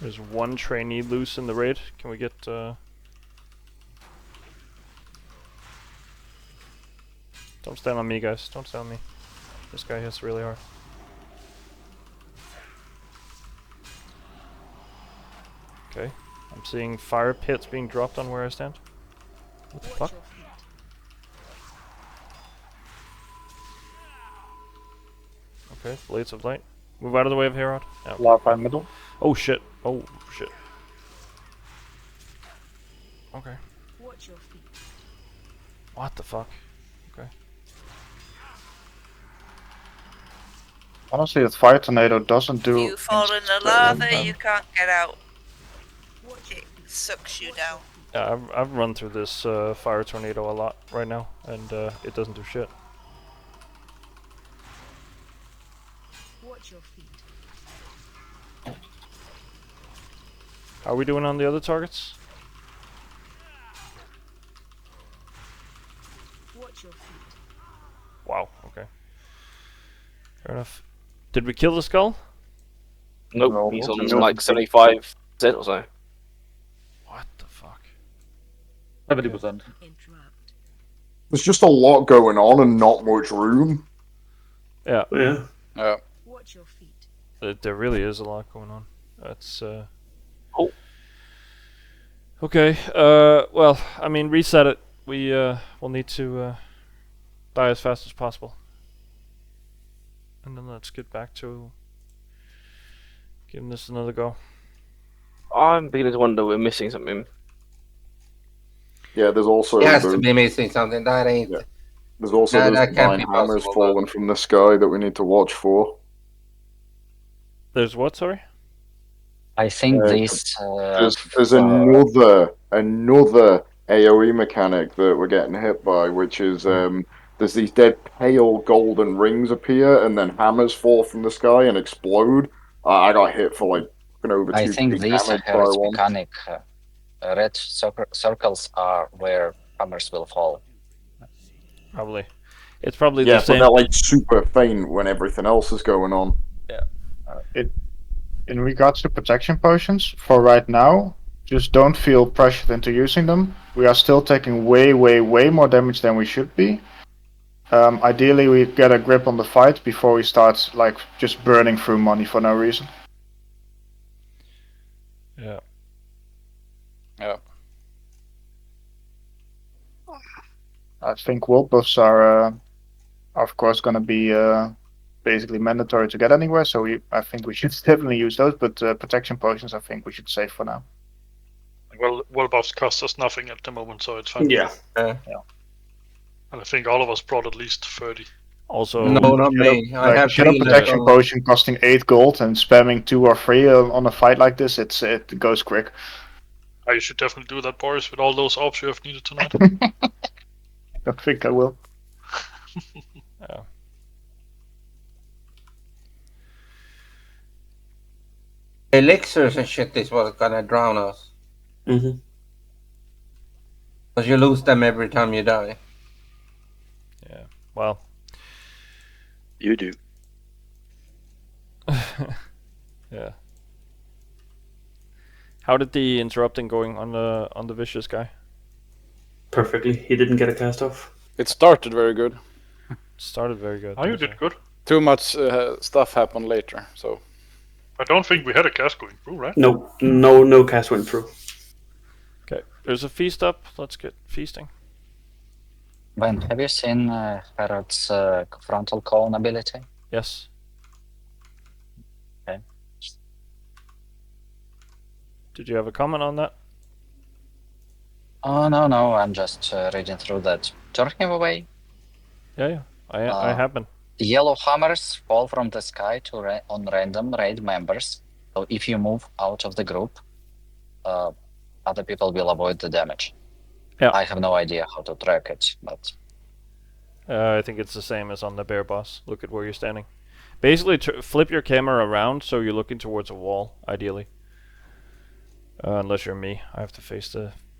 There's one trainee loose in the raid. Can we get... Don't stand on me, guys. Don't stand on me. This guy hits really hard. Okay. I'm seeing fire pits being dropped on where I stand. What the fuck? Okay, blades of light. Move out of the way of Herod. Yeah. Lava middle. Oh shit. Oh shit. Okay. Watch your feet. What the fuck? Okay. Honestly, that fire tornado doesn't do. If you fall in the lava, you can't get out. It sucks you down. Yeah, I've run through this fire tornado a lot right now, and it doesn't do shit. Watch your feet. How are we doing on the other targets? Watch your feet. Wow, okay. Fair enough. Did we kill the skull? Nope, No, he's what's on the like milk? 75% or so. What the fuck? 70%. Interrupt. There's just a lot going on and not much room. Yeah, Yeah. Watch your feet. there really is a lot going on. That's Oh. Okay, well, I mean, reset it. We'll need to die as fast as possible. And then let's get back to giving this another go. I'm beginning to wonder we're missing something. Yeah, there's also He has to be missing something. That ain't. Yeah. There's also No, those that can't divine be hammers possible, falling from the sky that we need to watch for. There's what, sorry? I think Uh, this. There's another AoE mechanic that we're getting hit by, which is there's these dead pale golden rings appear and then hammers fall from the sky and explode. I got hit for like over I 2 think big this damage by hurts one. mechanic. Red circles are where hammers will fall. Probably. It's probably Yeah, the but same. they're like super faint when everything else is going on. In regards to protection potions, for right now, just don't feel pressured into using them. We are still taking way more damage than we should be. Ideally, we get a grip on the fight before we start like just burning through money for no reason. Yeah. Yeah. I think world buffs are, of course, going to be basically mandatory to get anywhere. So I think we should definitely use those. But protection potions, I think we should save for now. Well, buffs cost us nothing at the moment, so it's fine. Yeah. And I think all of us brought at least 30. Also, No, not me. I Like have shadow 3 protection left. potion costing 8 gold and spamming 2 or 3 on a fight like this, it goes quick. You should definitely do that, Boris, with all those orbs you have needed tonight. I think I will. yeah. Elixirs and shit is what's gonna drown us. Mm-hmm. Because you lose them every time you die. Yeah. Well. You do. Yeah. How did the interrupting going on the vicious guy? Perfectly. He didn't get a cast off. It started very good. Started very good. You did good. Too much stuff happened later, so. I don't think we had a cast going through, right? No cast went through. Okay, there's a feast up. Let's get feasting. Ben, have you seen Herod's frontal cone ability? Yes. Okay. Did you have a comment on that? Oh, no, I'm just reading through that. Turn him away. Yeah. I have been. Yellow hammers fall from the sky on random raid members. So if you move out of the group, other people will avoid the damage. Yeah. I have no idea how to track it, but I think it's the same as on the bear boss. Look at where you're standing. Basically, flip your camera around so you're looking towards a wall, ideally. Unless you're me, I have to face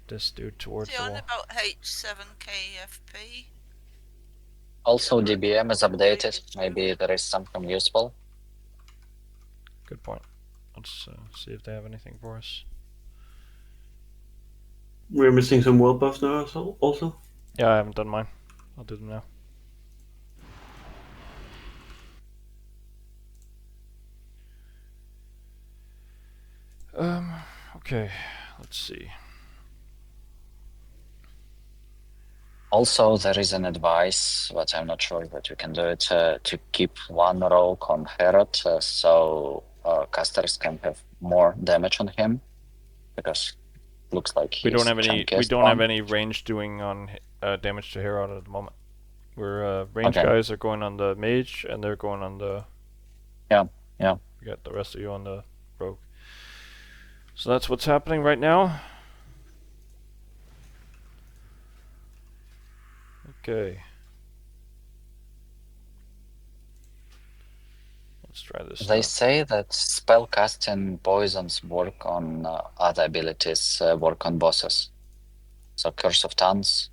this dude towards See the on wall. about H7KFP. also DBM is updated. Maybe there is something useful. Good point. Let's see if they have anything for us. We're missing some world buffs now also. Yeah, I haven't done mine. I'll do them now. Okay, let's see. Also, there is an advice, but I'm not sure that you can do it, to keep one rogue on Herod, so casters can have more damage on him, because it looks like he's We don't have any. We chunkiest don't one. have any range doing on damage to Herod at the moment. We're range Okay. guys are going on the mage, and they're going on the. Yeah. We got the rest of you on the rogue. So that's what's happening right now. Okay. Let's try this. They stuff. say that spell casting poisons work on other abilities, work on bosses. So Curse of Tongues.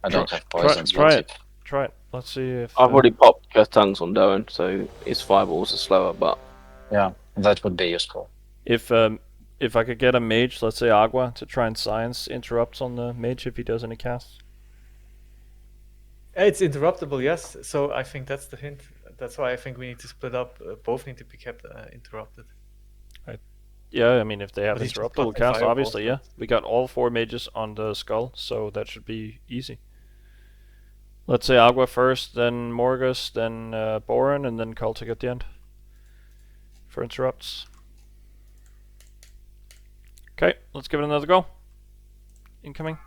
I don't have poisons. Try but it. Try it. Let's see if. I've already popped Curse Tongues on Doan, so his fireballs are slower, but Yeah, that would be useful. If I could get a mage, let's say Agua, to try and science interrupts on the mage if he does any casts. It's interruptible, yes. So I think that's the hint. That's why I think we need to split up. Both need to be kept interrupted. Yeah, I mean if they have But he's just interruptible got cast, fireballs, obviously, yeah. but- We got all 4 mages on the skull, so that should be easy. Let's say Agua first, then Morgus, then Boron, and then Cultic at the end. For interrupts. Okay, let's give it another go. Incoming.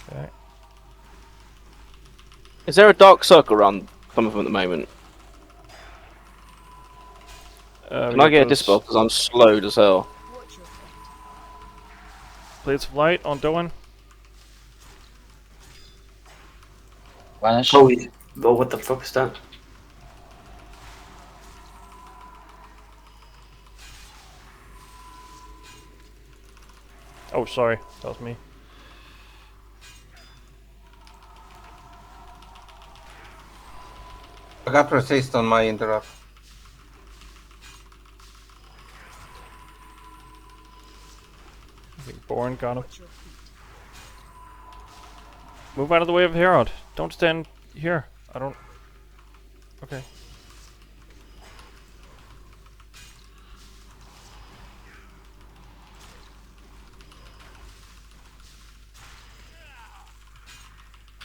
Okay. is there a dark circle around some of them at the moment? Can I get a dispel? Because I'm slowed as hell. Watch your feet. Blades of Light on Doan. Vanish. Oh, what the fuck is that? Oh, sorry, that was me. I got resist on my interrupt. I think Bourne got him. Watch your feet. Move out of the way of Herod. Don't stand here. I don't. Okay.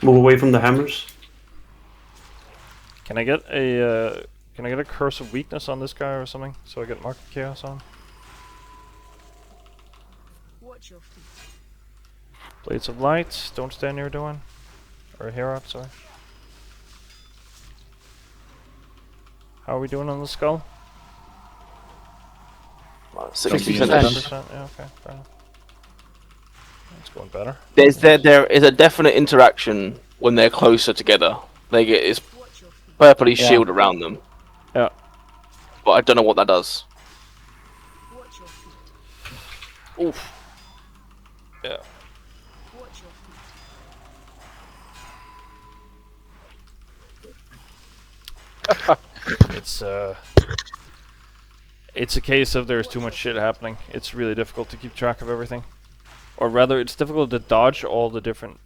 Move away from the hammers. Can I get a curse of weakness on this guy or something, so I get market chaos on him? Watch your feet. Blades of Light. Don't stand near Doan. Or Herod, sorry. How are we doing on the skull? 60%. Yeah, okay, fair enough. It's going better. There is a definite interaction when they're closer together. They get this Watch your feet. purpley shield around them. Yeah. But I don't know what that does. Watch your feet. Oof. Yeah. Watch your feet. It's a case of there's too much shit happening. It's really difficult to keep track of everything. Or rather, it's difficult to dodge all the different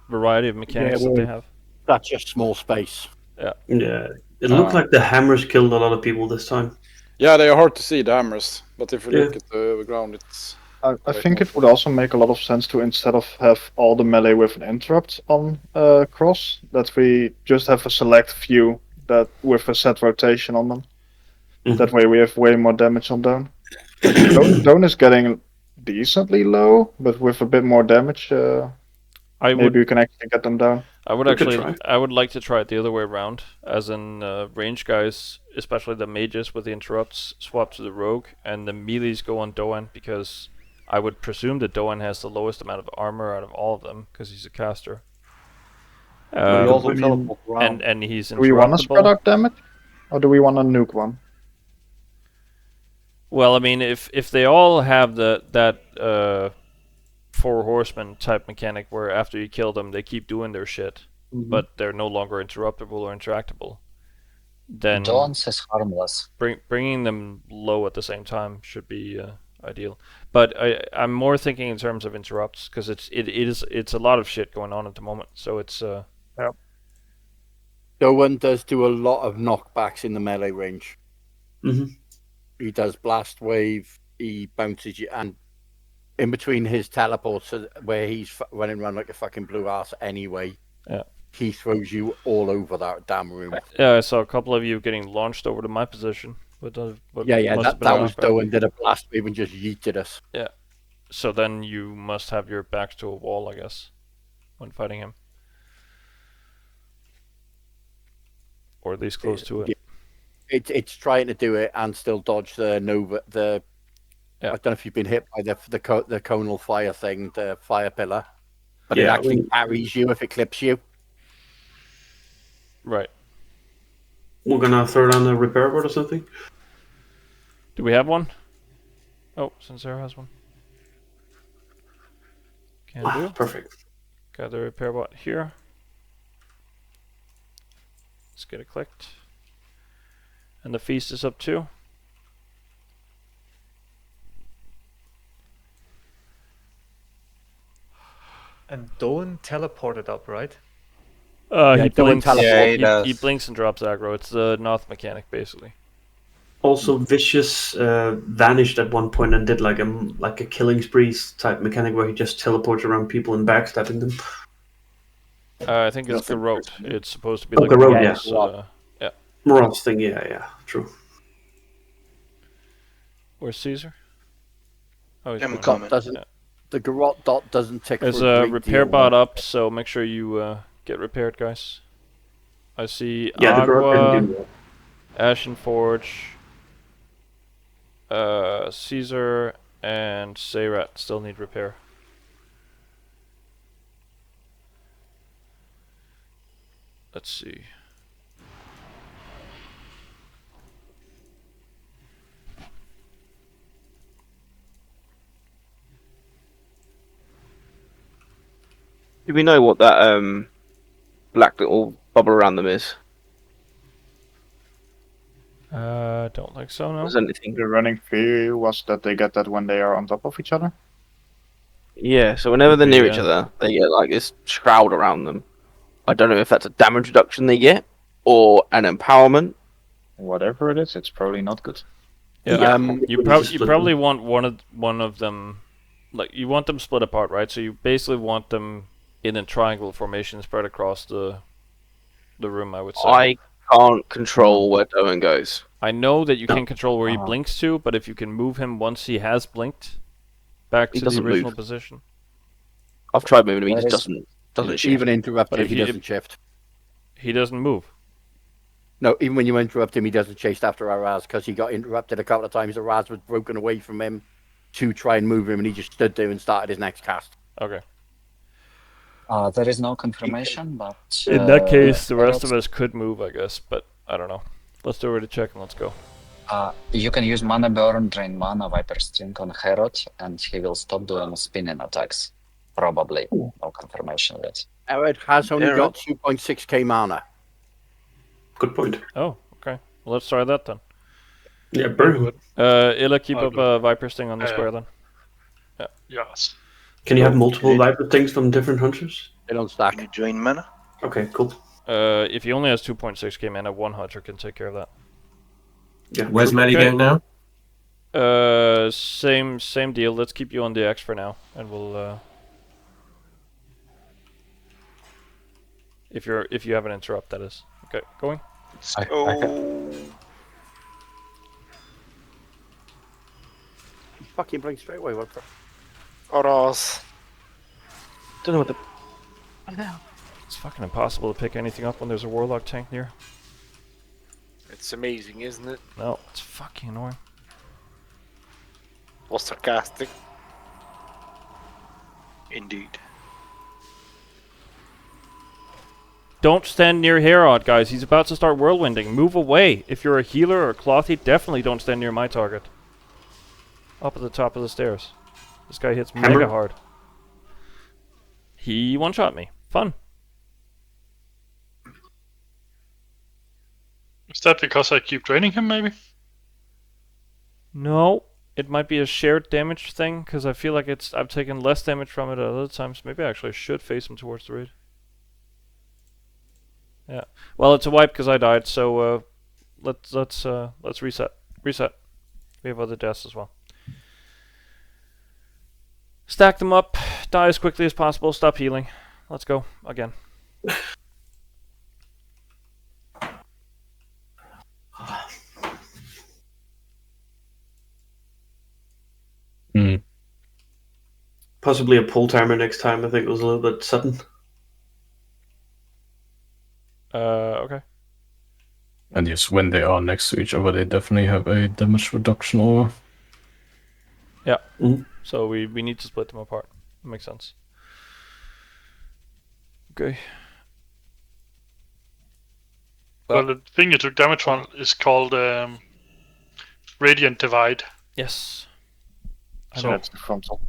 variety of mechanics that they have. That's just small space. Yeah. Yeah, it looked like the hammers killed a lot of people this time. Yeah, they are hard to see, the hammers. But if you Yeah. look at the ground, it's... I think it would also make a lot of sense to, instead of have all the melee with an interrupt on cross, that we just have a select few that with a set rotation on them. Mhm. That way we have way more damage on Doan. Doan is getting decently low, but with a bit more damage, maybe you can actually get them down. I would We could actually, try. I would like to try it the other way around, as in range guys, especially the mages with the interrupts, swap to the rogue, and the melees go on Doan, because I would presume that Doan has the lowest amount of armor out of all of them because he's a caster. We also I mean- teleport around. And he's Do we want to spread interruptible. out damage? Or do we want to nuke one? Well, I mean, if they all have that 4 horsemen type mechanic where after you kill them they keep doing their shit, but they're no longer interruptible or interactable, then Dawn's is harmless. bringing them low at the same time should be ideal. But I'm more thinking in terms of interrupts because it's a lot of shit going on at the moment. So it's Doan does do a lot of knockbacks in the melee range. Mm-hmm. He does blast wave. He bounces you, and in between his teleports, where he's running around like a fucking blue ass anyway. Yeah. He throws you all over that damn room. Yeah, I saw a couple of you getting launched over to my position. But Yeah, must have been that a was knockback. Doan did a blast wave and just yeeted us. Yeah. So then you must have your backs to a wall, I guess, when fighting him. Or at least close to it. It's trying to do it and still dodge the Nova. I don't know if you've been hit by the conal fire thing, the fire pillar, but it actually parries you if it clips you. Right. We're gonna throw down a repair board or something. Do we have one? Oh, Sincere has one. Can do. Perfect. Got the repair bot here. Let's get it clicked. And the feast is up too. And Dawn teleported up, right? He blinks. Yeah, He blinks and drops aggro. It's the Noth mechanic, basically. Also, Vicious vanished at one point and did like a killing spree type mechanic where he just teleports around people and backstabbing them. I think it's Garrote. It's supposed to be Oh, like Garrote, Morose, yeah. yeah. Morose thing, yeah, true. Where's Caesar? Oh, he's The going dot doesn't. The garrote dot doesn't tick. There's for a great repair deal bot more. up, so make sure you get repaired, guys. I see Yeah, the Garrote Agua, didn't do that. Ashen Forge, Caesar, and Seyrat still need repair. Let's see. Do we know what that black little bubble around them is? Don't think so, no. Was anything? The running theory was that they get that when they are on top of each other. Yeah, so whenever they're near each Yeah. other, they get like this shroud around them. I don't know if that's a damage reduction they get or an empowerment. Whatever it is, it's probably not good. Yeah, Yeah. you probably want one of them, like you want them split apart, right? So you basically want them in a triangle formation spread across the room, I would say. I can't control where Doan goes. I know that you can control where he blinks to, but if you can move him once he has blinked back He to the doesn't original move. position. I've tried moving him, he Where just is- doesn't shift. Even interrupt But him, if he you- doesn't shift. He doesn't move. No, even when you interrupt him, he doesn't chase after our Raz because he got interrupted a couple of times. The Raz was broken away from him to try and move him, and he just stood there and started his next cast. Okay. There is no confirmation, but In that case, the rest Herod- of us could move, I guess, but I don't know. Let's do it a check and let's go. You can use mana burn, drain mana, Viper String on Herod, and he will stop doing spinning attacks. Probably. No confirmation yet. Herod has only Yeah, got 2.6k mana. Good point. Oh, okay. Well, let's try that then. Yeah, burn. Illa, keep Oh, up good. Viper Sting on the square then. Yes. Can you have multiple Viper things from different hunters? They don't stack. Can you join mana? Okay, cool. If he only has 2.6k mana, one hunter can take care of that. Yeah. Where's Melly Okay. going now? Same deal. Let's keep you on the X for now, and we'll. If you have an interrupt, that is. Okay, going. Let's go. He fucking blinks straight away. What the? Oros. Don't know what the. It's fucking impossible to pick anything up when there's a warlock tank near. It's amazing, isn't it? No, it's fucking annoying. Was sarcastic. Indeed. Don't stand near Herod, guys. He's about to start whirlwinding. Move away. If you're a healer or a clothy, definitely don't stand near my target. Up at the top of the stairs. This guy hits Hammer. mega hard. He one-shot me. Fun. Is that because I keep draining him, maybe? No. It might be a shared damage thing, because I feel like I've taken less damage from it at other times. Maybe I actually should face him towards the raid. Yeah. Well, it's a wipe because I died, so let's reset. Reset. We have other deaths as well. Stack them up. Die as quickly as possible. Stop healing. Let's go again. Possibly a pull timer next time. I think it was a little bit sudden. Okay. And yes, when they are next to each other, they definitely have a damage reduction aura. Yeah. Mhm. So we need to split them apart. That makes sense. Okay. Well, the thing you took damage from is called Radiant Divide. Yes. I So know. That's the frontal.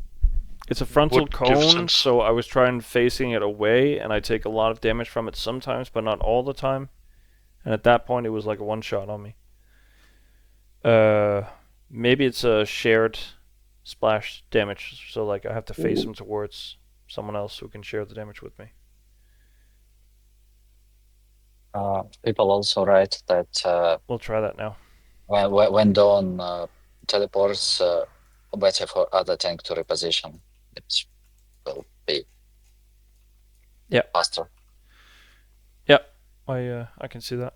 It's a frontal Would give cone, sense. so I was trying facing it away, and I take a lot of damage from it sometimes, but not all the time. And at that point, it was like a one-shot on me. Maybe it's a shared splash damage, so like I have to face him towards someone else who can share the damage with me. People also write that We'll try that now. when Dawn teleports, better for other tank to reposition. It will be faster. Yeah, I can see that.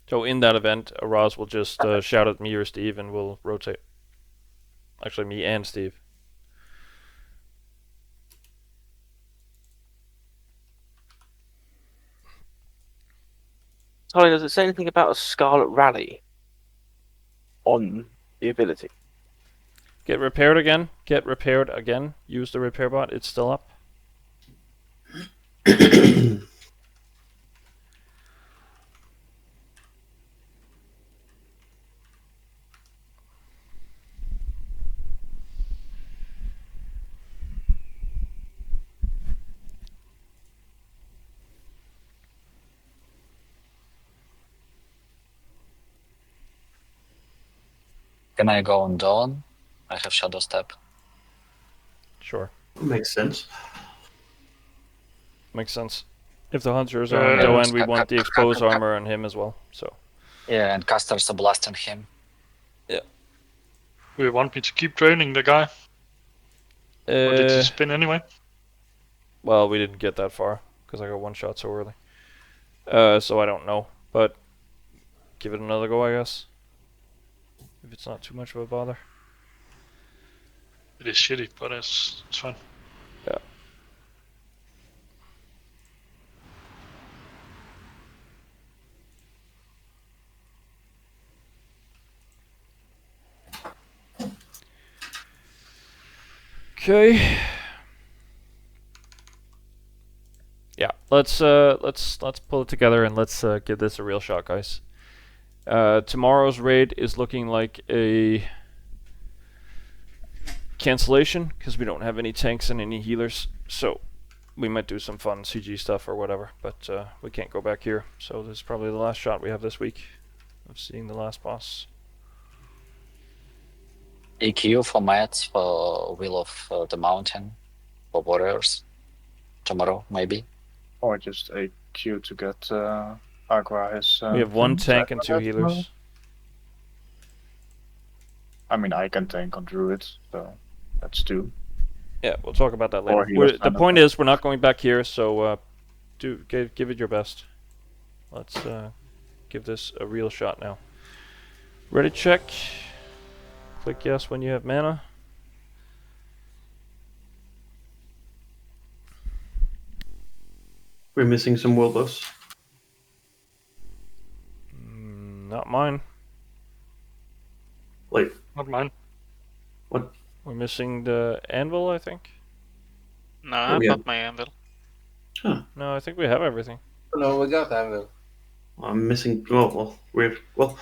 So in that event, Araz will just shout at me or Steve, and we'll rotate. Actually, me and Steve. Tolly, does it say anything about a Scarlet Rally on the ability? Get repaired again. Get repaired again. Use the repair bot. It's still up. Can I go on Dawn? I have Shadow Step. Sure. Makes sense. Makes sense. If the hunters are on Yeah. Doan, we want the exposed armor on him as well. So. Yeah, and casters are blasting him. We want me to keep draining the guy. Or did he spin anyway? Well, we didn't get that far because I got one shot so early. So I don't know, but give it another go, I guess. If it's not too much of a bother. It is shitty, but it's fine. Yeah. Okay. Yeah, let's pull it together and let's give this a real shot, guys. Tomorrow's raid is looking like a cancellation because we don't have any tanks and any healers, so we might do some fun CG stuff or whatever, but we can't go back here, so this is probably the last shot we have this week of seeing the last boss. EQ for mats for Will of the Mountain for warriors tomorrow, maybe. Or just a queue to get Agua his. We have one thing. tank and two healers. I mean, I can tank on Druid, so that's two. Yeah, we'll talk about that Or later. healers The point is, we're not going back here, so give it your best. Let's give this a real shot now. Ready, check. Click yes when you have mana. We're missing some world buffs. Not mine. Like, Not mine. what? We're missing the anvil, I think. No, I have not my anvil. No, I think we have everything. No, we got anvil. I'm missing. Oh, well, weird. Well,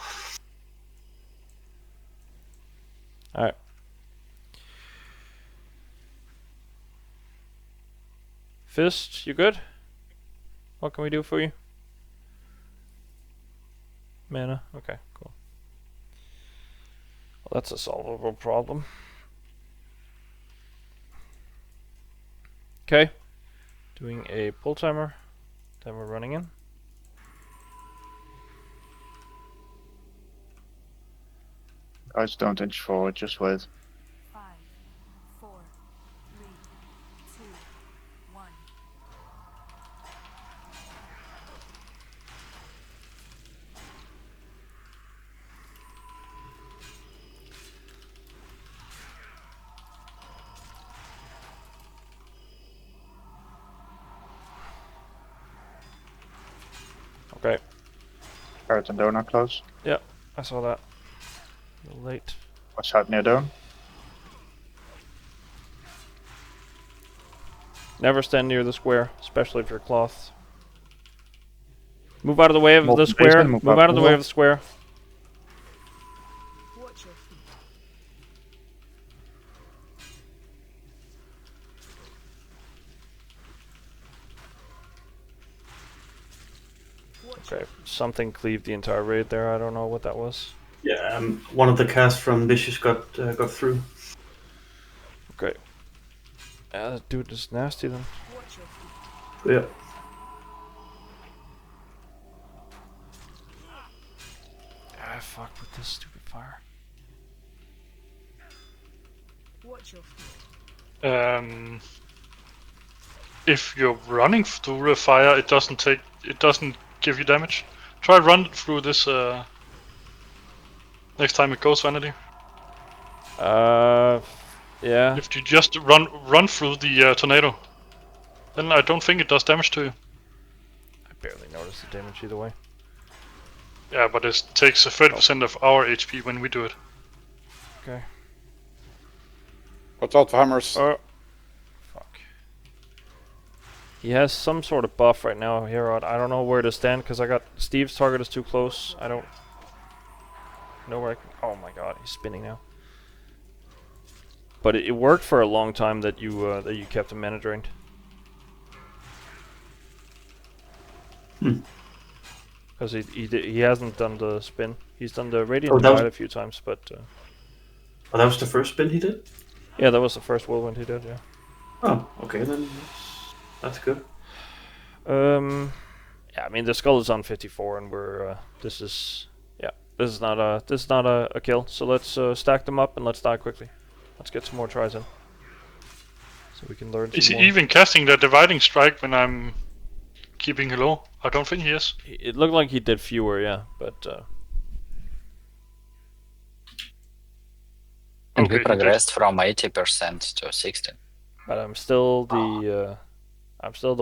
Alright. Fist, you good? What can we do for you? Mana? Okay, cool. Well, that's a solvable problem. Okay. Doing a pull timer. Then we're running in. Guys, don't inch forward, just wait. 5, 4, 3, 2, 1. Okay. Carrot and donor close. Yep, I saw that. A little late. Watch out near dome. Never stand near the square, especially if you're cloth. Move out of the way of the square. Move out of the way of the square. Watch your feet. Okay, something cleaved the entire raid there. I don't know what that was. yeah. One of the casts from Vicious got through. Okay. That dude is nasty then. Watch your feet. Yeah. Ah, fuck with this stupid fire. Watch your feet. If you're running through a fire, it doesn't give you damage. Try run through this next time it goes vanity. Yeah. If you just run through the tornado, then I don't think it does damage to you. I barely noticed the damage either way. Yeah, but it takes 30% of our HP when we do it. Okay. Watch out for hammers. Fuck. He has some sort of buff right now here. I don't know where to stand because I got Steve's target is too close. I don't know where I can. Oh my god, he's spinning now. But it worked for a long time that you kept him mana drained. Because he hasn't done the spin. He's done the radiant quite a few times, but. Oh, that was the first spin he did? Yeah, that was the first whirlwind he did. Yeah. Oh, okay then. That's good. Yeah, I mean the skull is on 54, and we're this is not a kill. So let's stack them up and let's die quickly. Let's get some more tries in, so we can learn. Is he some more. even casting the dividing strike when I'm keeping it low? I don't think he is. It looked like he did fewer, yeah, but. And Okay, we progressed from 80% to 60. But I'm still the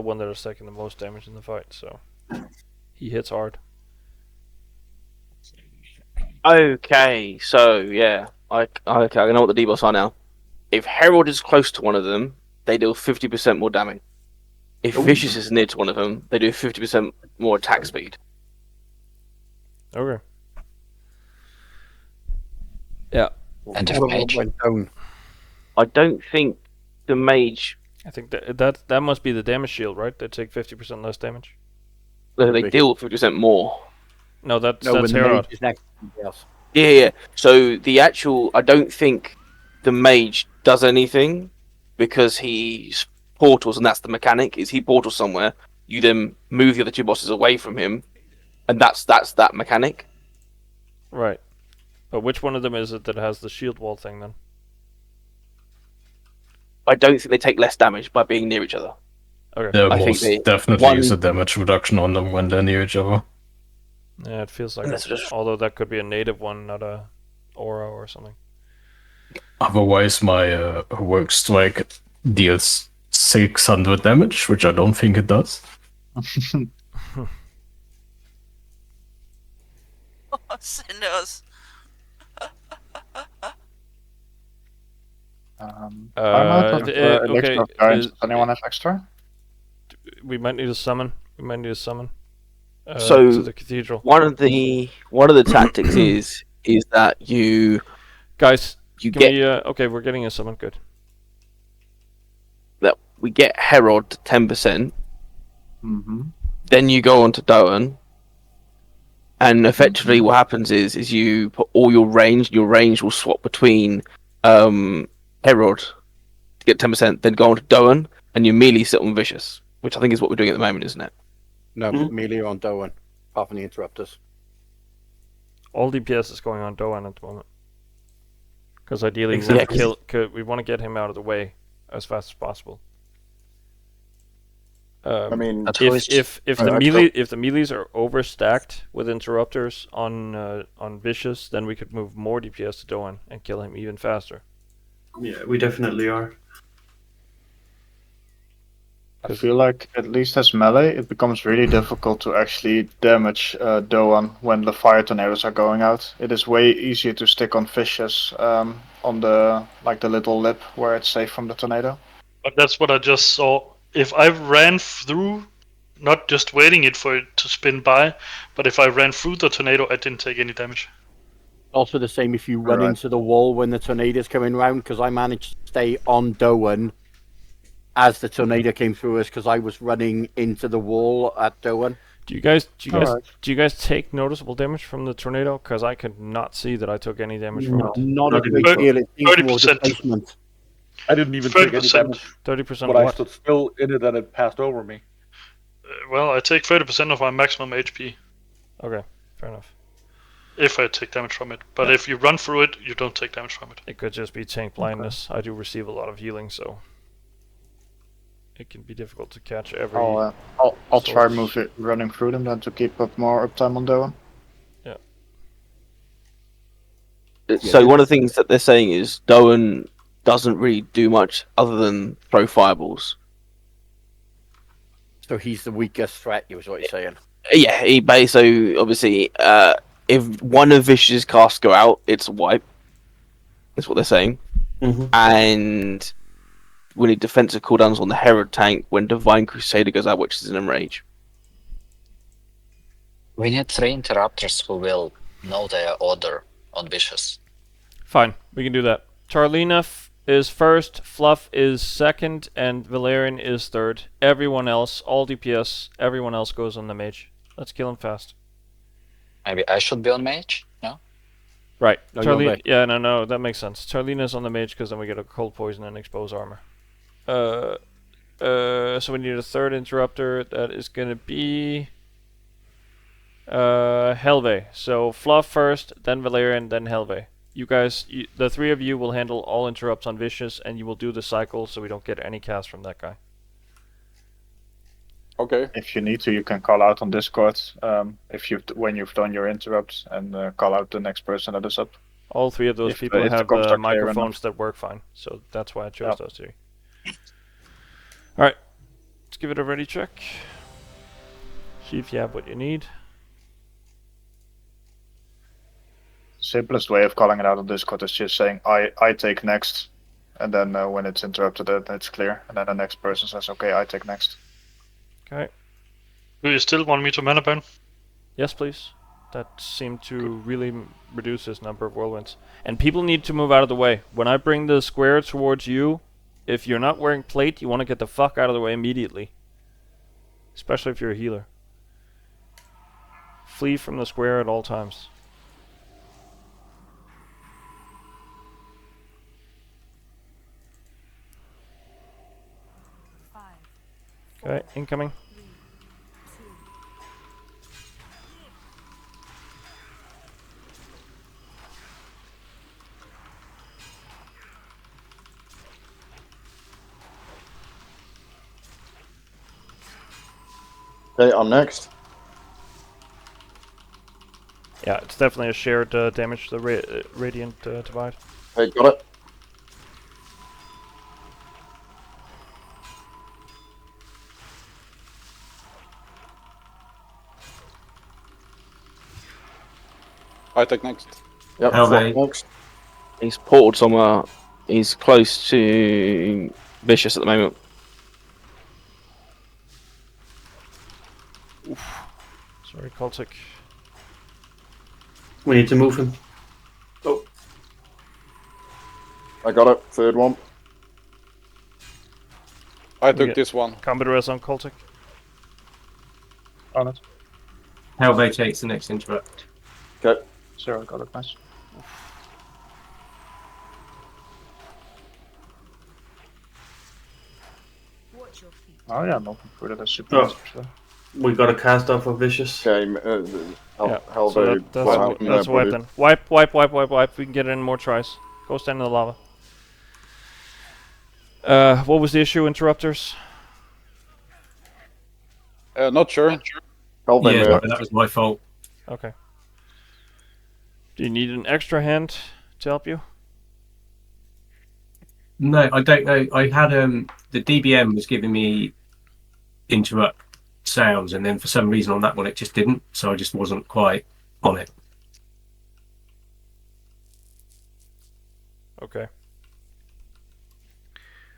one that is taking the most damage in the fight, so he hits hard. Okay, so yeah, I know what the debuffs are now. If Herald is close to one of them, they deal 50% more damage. If Vicious is near to one of them, they do 50% more attack speed. Okay. Yeah. And if mage went down. I don't think the mage. I think that must be the damage shield, right? They take 50% less damage. They deal 50% more. No, that's when the Herod. mage is next to somebody else. Yeah. So the actual, I don't think the mage does anything because he's portals, and that's the mechanic. Is he portals somewhere? You then move the other two bosses away from him, and that's that mechanic. Right. But which one of them is it that has the shield wall thing then? I don't think they take less damage by being near each other. Okay. There I think most they- definitely one- is a damage reduction on them when they're near each other. Yeah, it feels like Unless it. it's just- Although that could be a native one, not a aura or something. Otherwise, my heroic strike deals 600 damage, which I don't think it does. Sinners. I'm out of elixir of giants. Does anyone have extra? We might need a summon. We might need a summon. So to the cathedral. One of the tactics is that you guys you can get we, okay, we're getting a summon. Good. that we get Herod 10%. Mm-hmm. Then you go on to Doan, and effectively what happens is you put all your range. Your range will swap between Herod to get 10%. Then go on to Doan, and you melee sit on Vicious, which I think is what we're doing at the moment, isn't it? No, melee on Doan, apart from the interrupters. All DPS is going on Doan at the moment. Because ideally we want to get him out of the way as fast as possible. I mean, if the melees are overstacked with interrupters on Vicious, then we could move more DPS to Doan and kill him even faster. Yeah, we definitely are. I feel like, at least as melee, it becomes really difficult to actually damage Doan when the fire tornadoes are going out. It is way easier to stick on Vicious on the little lip where it's safe from the tornado. But that's what I just saw. If I ran through, not just waiting for it to spin by, but if I ran through the tornado, I didn't take any damage. Also the same if you run into the wall when the tornado's coming round, because I managed to stay on Doan as the tornado came through us, because I was running into the wall at Doan. Do you guys take noticeable damage from the tornado? Because I could not see that I took any damage from it. Not a great deal. It seems more displacement. I didn't even take any damage. 30% but what? I stood still in it and it passed over me. Well, I take 30% of my maximum HP. Okay, fair enough. If I take damage from it. But if you run through it, you don't take damage from it. It could just be tank blindness. I do receive a lot of healing, so it can be difficult to catch every... I'll try running through them then to keep up more uptime on Doan. Yeah. So one of the things that they're saying is Doan doesn't really do much other than throw fireballs. So he's the weakest threat, is what you're saying. Yeah, so obviously, if one of Vicious's casts go out, it's a wipe. That's what they're saying. Mm-hmm. And we need defensive cooldowns on the Herod tank when Divine Crusader goes out, which is an enrage. We need 3 interrupters who will know their order on Vicious. Fine, we can do that. Charlina is first, Fluff is second, and Valerian is third. Everyone else, all DPS, everyone else goes on the mage. Let's kill him fast. Maybe I should be on mage? No? Right. No, Charlene, yeah, no, that makes sense. Charlina's on the mage because then we get a cold poison and expose armor. So we need a third interrupter. That is going to be Helve. So Fluff first, then Valerian, then Helve. You guys, the 3 of you will handle all interrupts on Vicious, and you will do the cycle so we don't get any cast from that guy. Okay. If you need to, you can call out on Discord when you've done your interrupts and call out the next person that is up. All 3 of those people have microphones that work fine, so that's why I chose those 3. Alright, let's give it a ready check. See if you have what you need. Simplest way of calling it out on Discord is just saying I take next, and then when it's interrupted, it's clear, and then the next person says, okay, I take next. Okay. Do you still want me to mana burn? Yes, please. That seemed to really reduce his number of whirlwinds. And people need to move out of the way. When I bring the square towards you, if you're not wearing plate, you want to get the fuck out of the way immediately. Especially if you're a healer. Flee from the square at all times. Okay, incoming. Okay, I'm next. Yeah, it's definitely a shared damage to the Radiant Divide. Hey, got it. I take next. Yep, Helve. next. He's portaled somewhere He's close to Vicious at the moment. Sorry, Cultic. We need to move him. Oh. I got it. Third one. I took this one. Combat res on Cultic. On it. Helve takes the next interrupt. Okay. Sure, I got it. Nice. Watch your feet. Oh yeah, no computer. That's super. Oh. We got a cast off of Vicious. Okay, So that's a wipe then. Wipe. We can get in more tries. Go stand in the lava. What was the issue, interrupters? Not sure. Yeah, that was my fault. Okay. Do you need an extra hand to help you? No, I don't know. I had the DBM was giving me interrupt sounds, and then for some reason on that one it just didn't, so I just wasn't quite on it. Okay.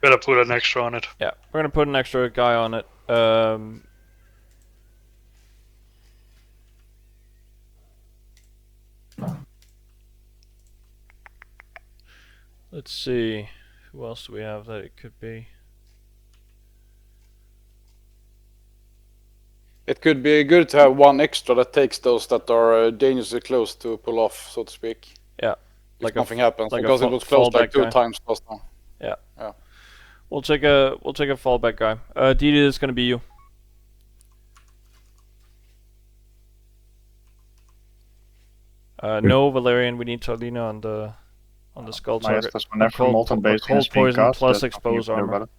Better put an extra on it. Yeah, we're gonna put an extra guy on it. Let's see, who else do we have that it could be? It could be good to have one extra that takes those that are dangerously close to pull off, so to speak. Yeah, if nothing happens, like because it was close like two guy. times last time. Yeah. Yeah. We'll take a fallback guy. Didi is gonna be you. No Valerian. We need Tolina on the skull target. Cold poison plus exposed armor.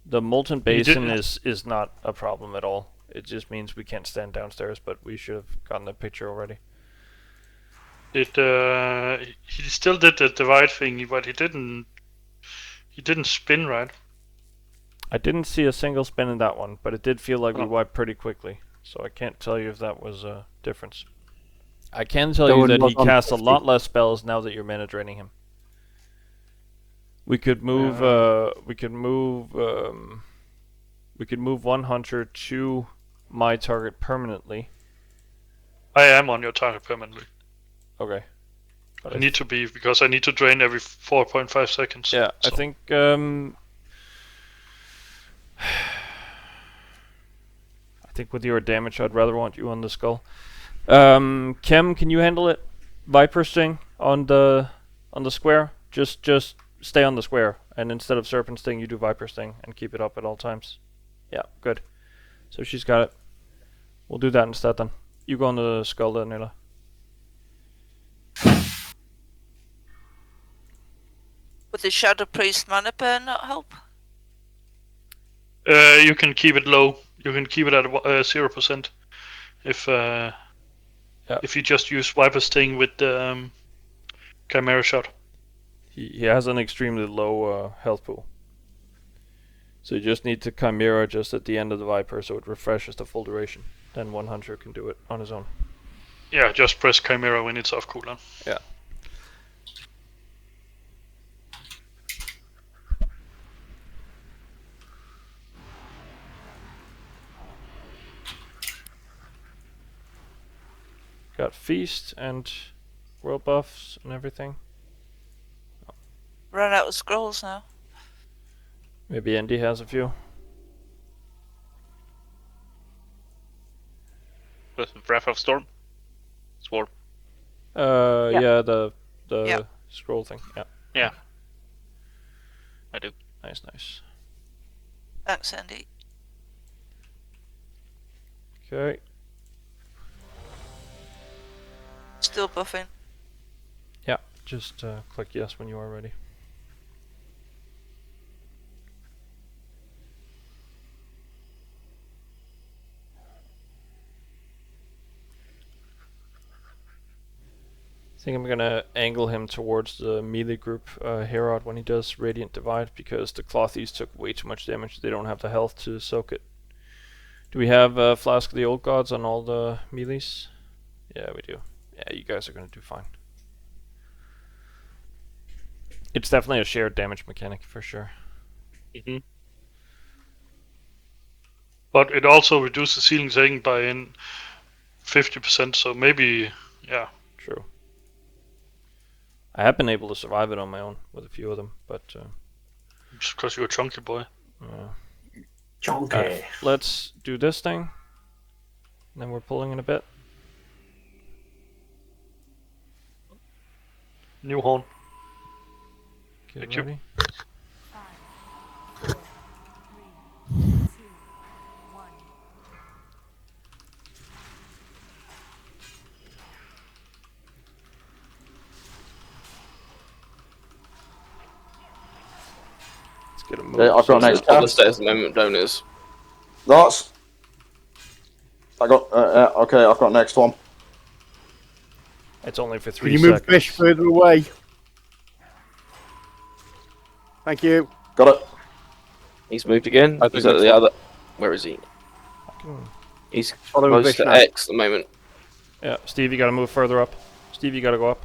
The molten basin is not a problem at all. It just means we can't stand downstairs, but we should have gotten the picture already. He still did the divide thing, but he didn't spin, right? I didn't see a single spin in that one, but it did feel like we wiped pretty quickly. So I can't tell you if that was a difference. I can tell you that he casts a lot less spells now that you're mana draining him. We could move. We could move one hunter to my target permanently. I am on your target permanently. Okay. I need to be, because I need to drain every 4.5 seconds. Yeah, so. I think. I think with your damage, I'd rather want you on the skull. Kem, can you handle it? Viper Sting on the square. Just stay on the square, and instead of Serpent Sting, you do Viper Sting and keep it up at all times. Yeah, good. So she's got it. We'll do that instead then. You go on the skull then, Nila. Would the Shadow Priest mana burn not help? You can keep it low. You can keep it at 0%. If you just use Viper Sting with the Chimera Shot. He has an extremely low health pool. So you just need to Chimera just at the end of the Viper so it refreshes the full duration. Then one hunter can do it on his own. Yeah, just press Chimera when it's off cooldown. Yeah. Got Feast and world buffs and everything. Run out of scrolls now. Maybe Andy has a few. Breath of Storm? Swarm? Yeah, the scroll thing. Yeah. Yeah. I do. Nice. Thanks, Andy. Okay. Still buffing. Yeah, just click yes when you are ready. I think I'm gonna angle him towards the melee group, Herod, when he does Radiant Divide, because the Clothies took way too much damage. They don't have the health to soak it. Do we have Flask of the Old Gods on all the melees? Yeah, we do. Yeah, you guys are gonna do fine. It's definitely a shared damage mechanic for sure. But it also reduces healing taken by in 50%, so maybe, yeah. True. I have been able to survive it on my own with a few of them, but Just because you're a chunky boy. Chunky. Let's do this thing. And then we're pulling in a bit. New horn. Get Thank you. ready. 5, 4, 3, 2, 1. Let's get a move. Okay, I've got There's next a couple of cast. stairs at the moment, donors. Lots. I got. Okay, I've got next one. It's only for 3 Can you move seconds. fish further away? Thank you. Got it. He's moved again. I He's think at that's the fine. other. Where is he? He's Follow close fish to now. X at the moment. Yeah, Steve, you gotta move further up. Steve, you gotta go up.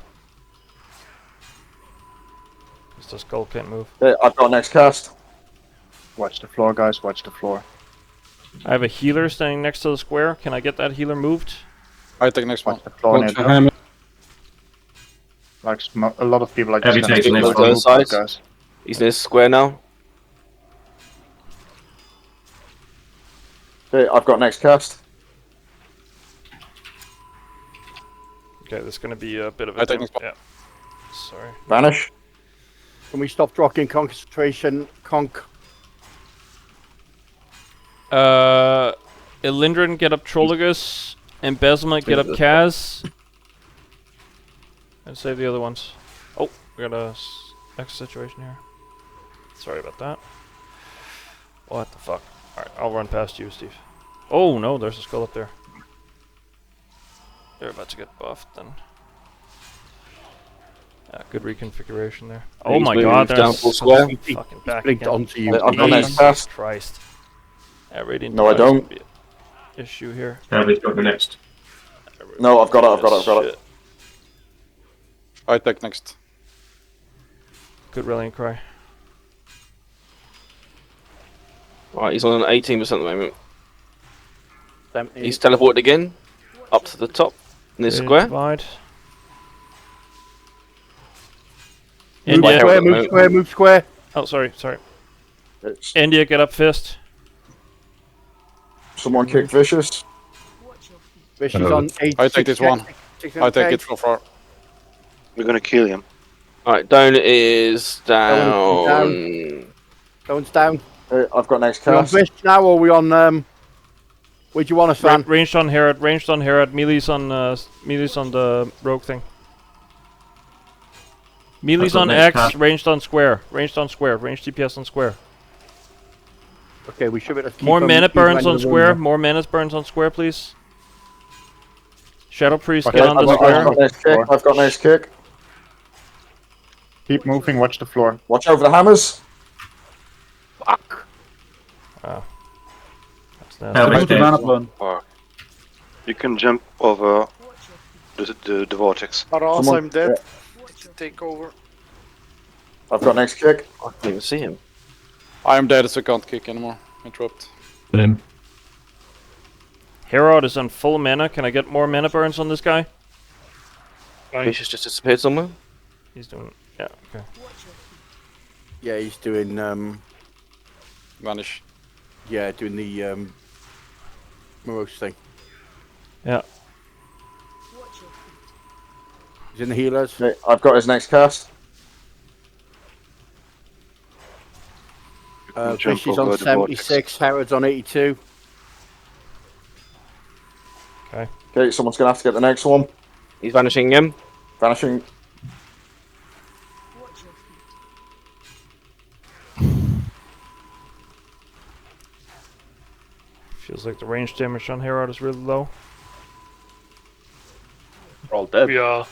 Because the skull can't move. Okay, I've got next cast. Watch the floor, guys. Watch the floor. I have a healer standing next to the square. Can I get that healer moved? I take next one. Watch the floor. Watch Nate. the hammer. Like a lot of people like Heavy this. takes Move, next one. move, Sides. guys. He's near the square now. Okay, I've got next cast. Okay, this is gonna be a bit of I a take next one. yeah. Sorry. Vanish. Can we stop dropping concentration? Elindrin, get up Trolligus. Embezzlement, get up Kaz. And save the other ones. Oh, we got a X situation here. Sorry about that. What the fuck? Alright, I'll run past you, Steve. Oh no, there's a skull up there. They're about to get buffed then. Yeah, good reconfiguration there. Oh He's my moved god, down there's full square. fucking back blinked again. onto you. I've got next Jesus cast. Christ. Yeah, Radiant No, I Device don't. could be an issue here. Heavy's got the next. No, I've got it. I've got it. I've got it. Shit. I take next. Good rallying cry. Right, he's on 18% at the moment. 17. He's teleported again. Up to the top. In this Radiant square. Divide. Move India. square, move square, move square. Oh, sorry. It's India, get up fist. someone kick vicious. Watch your feet. Fish is on 8. I take this one. I take it so far. We're gonna kill him. Alright, Donut is Down. down. One's down. I've got next We on cast. fish now, or we on where do you want us, Van? Ranged on Herod. Melee's on the rogue thing. Melee's got on next X. cast. Ranged on square. Ranged DPS on square. Okay, we should be able to keep More them mana keep them burns in on the square. room. More mana burns on square, please. Shadow Priest, Okay, get on the I've square. got next kick. I've got next kick. Keep moving. Watch the floor. Watch over the hammers. Fuck. Wow. That's Heavy's nasty. dead. You can jump over the vortex. Someone- I'm dead. yeah. Take over. I've got next kick. I can't even see him. I am dead, so I can't kick anymore. Interrupt. Same. Herod is on full mana. Can I get more mana burns on this guy? He's just disappeared somewhere. He's doing. Yeah. Okay. Yeah, he's doing Vanish. yeah, doing the morose thing. Yeah. He's in the healers. Okay, I've got his next cast. Jump Fish is over on the vortex. 76. Harrod's on 82. Okay. Okay, someone's gonna have to get the next one. He's vanishing him. Vanishing. Feels like the range damage on Herod is really low. We're all dead. We are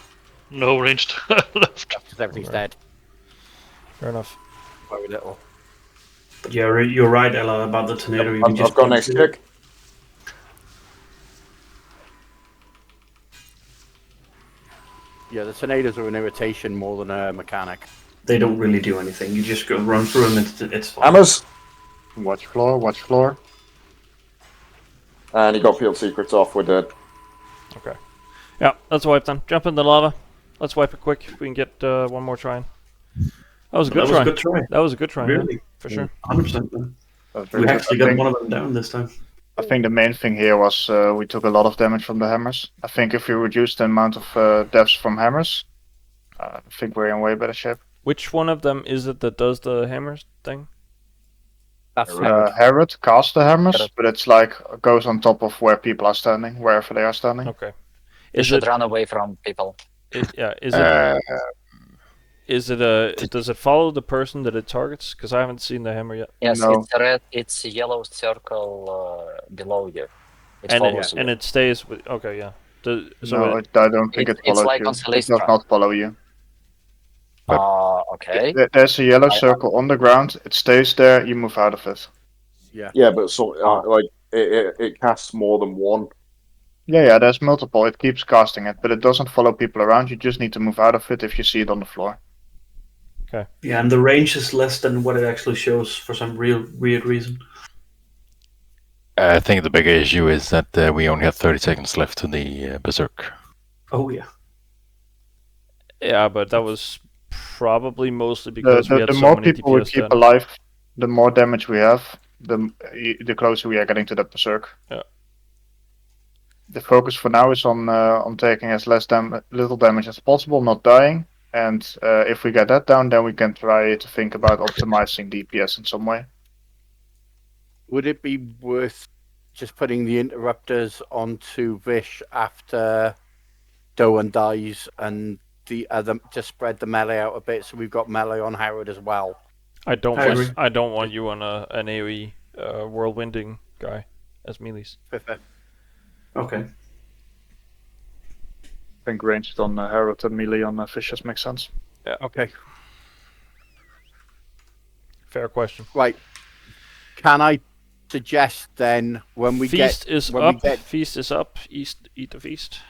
no ranged left. Because everything's dead. Fair enough. Very little. Yeah, you're right, Ella, about the tornado. You can just I've got next kick. Yeah, the tornadoes are an irritation more than a mechanic. They don't really do anything. You just go run through them. It's fine. Hammers. Watch floor, watch floor. And he got field secrets off. We're dead. Okay. Yeah, let's wipe them. Jump in the lava. Let's wipe it quick. We can get one more try in. That was a good try. That was a good try. Really? Yeah, for sure. 100%. We actually got one of them down this time. I think the main thing here was we took a lot of damage from the hammers. I think if we reduce the amount of deaths from hammers, I think we're in way better shape. Which one of them is it that does the hammers thing? That's Herod casts the hammers, but it's like goes on top of where people are standing, wherever they are standing. Okay. You should run away from people. Yeah. Is it does it follow the person that it targets? Because I haven't seen the hammer yet. Yes, No. it's red. It's a yellow circle below you. It and follows you. and it stays with. Okay, yeah. No, I don't think it follows like you. on It does Celestra. not follow you. Okay. There's a yellow circle on the ground. It stays there. You move out of it. Yeah, but so like it casts more than one. Yeah, there's multiple. It keeps casting it, but it doesn't follow people around. You just need to move out of it if you see it on the floor. Okay. Yeah, and the range is less than what it actually shows for some real weird reason. I think the bigger issue is that we only have 30 seconds left to the berserk. Oh yeah. Yeah, but that was probably mostly because we had The so more many people we DPS keep dead. alive, the more damage we have, the closer we are getting to the berserk. Yeah. The focus for now is on taking as little damage as possible, not dying. And if we get that down, then we can try to think about optimizing DPS in some way. Would it be worth just putting the interrupters onto Vish after Doan dies and the other just spread the melee out a bit so we've got melee on Harrod as well? I don't I want you on an AoE whirlwinding guy as melees. Okay. I think ranged on Herald and melee on Fishes makes sense. Yeah. Okay. Fair question. Right. Can I suggest then when we Feast get is when up. we get Feast is up. Eat the feast.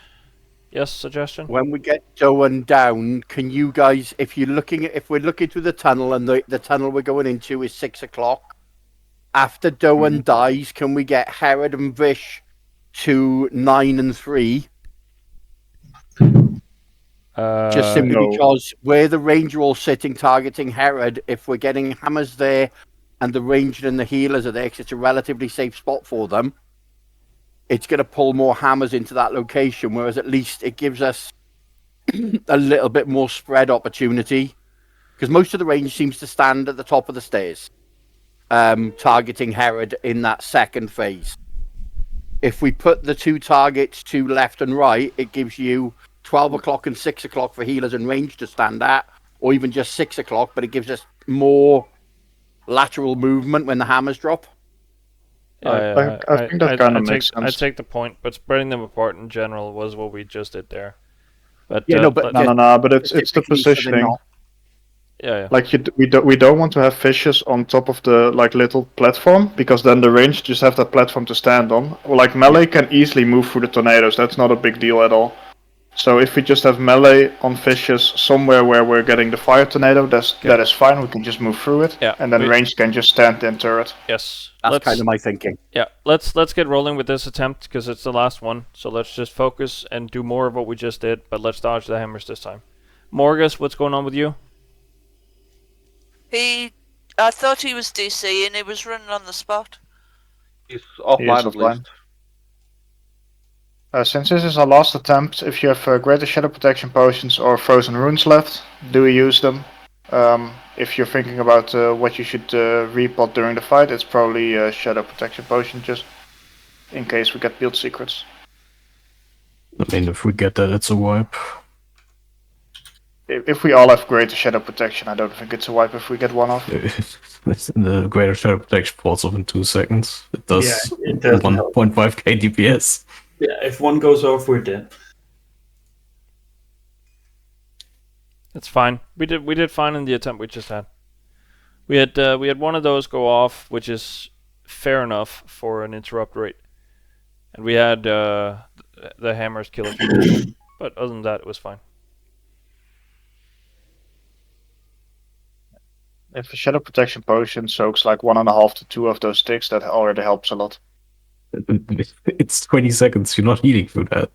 Yes, suggestion. when we get Doan down, can you guys, if we're looking through the tunnel and the tunnel we're going into is 6 o'clock, after Doan dies, can we get Herod and Vish to 9 and 3? Just simply no. because where the ranger all sitting targeting Herod, if we're getting hammers there and the ranger and the healers are there, 'cause it's a relatively safe spot for them, it's going to pull more hammers into that location, whereas at least it gives us a little bit more spread opportunity. Because most of the range seems to stand at the top of the stairs, targeting Herod in that second phase. If we put the two targets to left and right, it gives you 12 o'clock and 6 o'clock for healers and range to stand at, or even just 6 o'clock, but it gives us more lateral movement when the hammers drop. I think that kind of makes sense. I take the point, but spreading them apart in general was what we just did there. But Yeah, no, but but it's the specifically so they're positioning. not- Yeah. Like we don't want to have fishes on top of the like little platform, because then the range just have that platform to stand on. Or like melee can easily move through the tornadoes. That's not a big deal at all. So if we just have melee on fishes somewhere where we're getting the fire tornado, that is fine. We can just move through it, Yeah, and then range can just stand in turret. Yes. That's kind of my thinking. Yeah, let's get rolling with this attempt because it's the last one. So let's just focus and do more of what we just did, but let's dodge the hammers this time. Morgus, what's going on with you? I thought he was DC and he was running on the spot. He's He offline is of offline. list. Since this is our last attempt, if you have greater shadow protection potions or frozen runes left, do use them. If you're thinking about what you should repot during the fight, it's probably a shadow protection potion, just in case we get build secrets. I mean, if we get that, it's a wipe. If we all have greater shadow protection, I don't think it's a wipe if we get one off. The greater shadow protection falls off in 2 seconds. It does, Yeah, it does 1.5k DPS. Yeah, if one goes off, we're dead. It's fine. We did fine in the attempt we just had. We had one of those go off, which is fair enough for an interrupt rate, and we had the hammers kill a few people. But other than that, it was fine. If a Shadow Protection Potion soaks like 1.5 to 2 of those sticks, that already helps a lot. It's 20 seconds. You're not healing through that.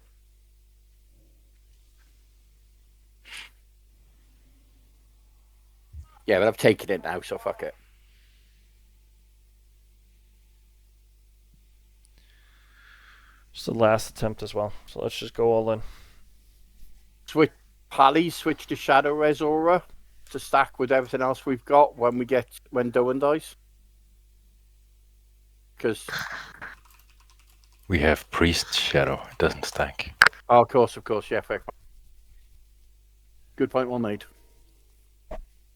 Yeah, but I've taken it now, so fuck it. It's the last attempt as well, so let's just go all in. Switch Pally, switch to Shadow Res Aura to stack with everything else we've got when Doan dies. Because We have Priest Shadow. It doesn't stack. oh, of course, yeah, fair. Good point, well made.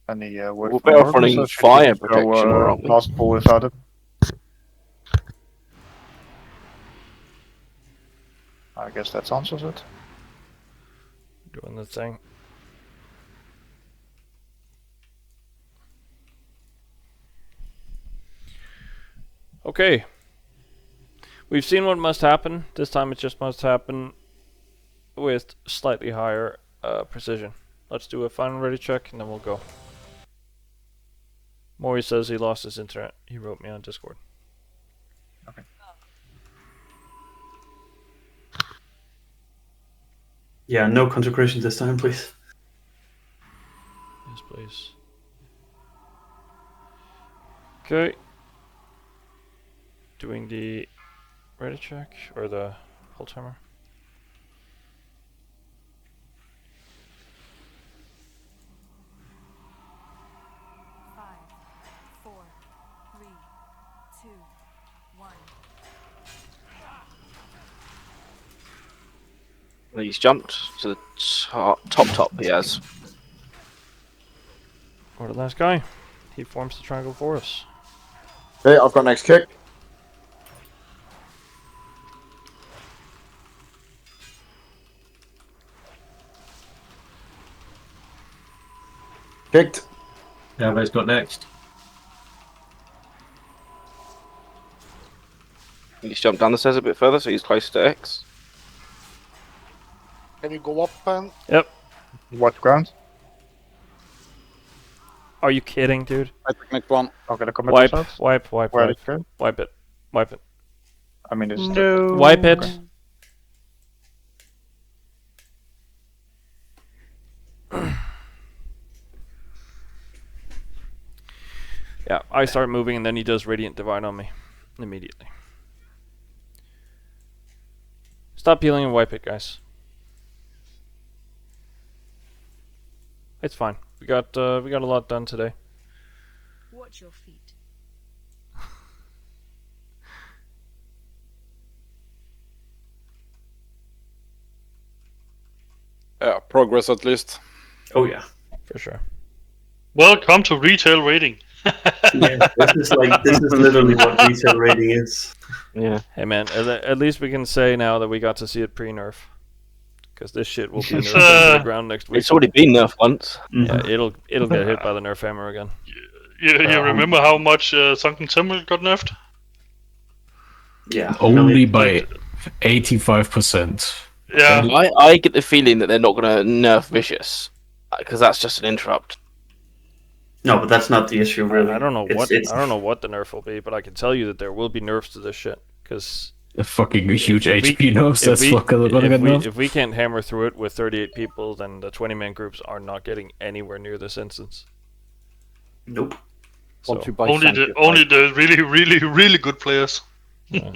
Any We're word better from off running Morgan, so should fire we just protection, go, aren't we? last pull without it. I guess that answers it. Doing the thing. Okay. We've seen what must happen. This time it just must happen with slightly higher precision. Let's do a final ready check and then we'll go. Maury says he lost his internet. He wrote me on Discord. Okay. Yeah, no consecration this time, please. Yes, please. Okay. Doing the ready check or the whole timer. He's jumped to the top. He has. Or the last guy. He forms the triangle for us. Okay, I've got next kick. Kicked. Galvo's got next. He's jumped down the stairs a bit further, so he's closer to X. Can you go up, Pan? Yep. What ground? Are you kidding, dude? I take next one. Okay, the combat Wipe, results? wipe. Where Wipe did it go? Wipe it. Wipe it. I mean, it's No. Wipe it. Okay. Yeah, I start moving and then he does Radiant Divine on me. Immediately. Stop healing and wipe it, guys. It's fine. We got a lot done today. Watch your feet. Yeah, progress at least. Oh yeah, for sure. Welcome to retail rating. Yeah, this is literally what retail rating is. Yeah. Hey man, at least we can say now that we got to see it pre-nerf. Because this shit will be nerfed into the ground next week. It's already been nerfed once. Yeah, it'll get hit by the nerf hammer again. You remember how much Sunken Temple got nerfed? Yeah. Only by 85%. Yeah. I get the feeling that they're not going to nerf Vicious. Because that's just an interrupt. No, but that's not the issue, really. I don't know It's- I don't know what the nerf will be, but I can tell you that there will be nerfs to this shit. Because A fucking huge HP nerfs. That's fucking gonna get nerfed. if we can't hammer through it with 38 people, then the 20-man groups are not getting anywhere near this instance. Nope. So, Only the really, really, really good players. yeah.